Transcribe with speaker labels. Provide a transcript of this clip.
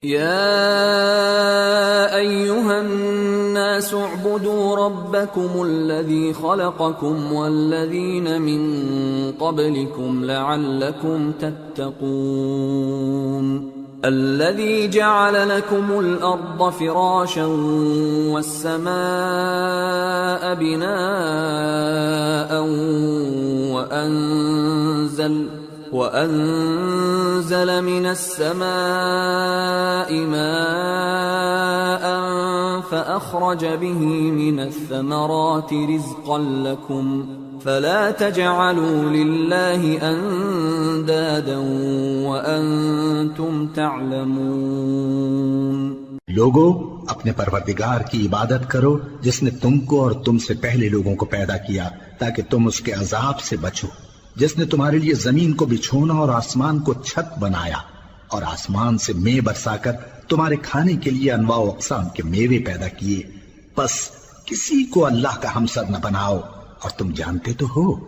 Speaker 1: या अय्युहन्नासु उअ्बुदू रब्बकुमुल्लज़ी खलक़कुम वल्लज़ीन मिन क़ब्लिकुम लअल्लकुम तत्तक़ून अल्लज़ी जअल लकुमुल अर्द फ़िराशं वस्समाअ बिनाअन वअन्ज़ल मिनस समाइ माअन फ़अख़रज बिही मिनस समराति रिज़क़न लकुम फला तजअलू लिल्लाहि अंदादन वअन्तुम तअलमून।
Speaker 2: लोगो, अपने परवरदिगार की इबादत करो जिसने तुमको और तुमसे पहले लोगों को पैदा किया ताकि तुम उसके अजाब से बचो, जिसने तुम्हारे लिए जमीन को बिछोना और आसमान को छत बनाया और आसमान से मेंह बरसाकर तुम्हारे खाने के लिए अनवा अक़साम के मेवे पैदा किए। बस किसी को अल्लाह का हमसर न बनाओ, और तुम जानते तो हो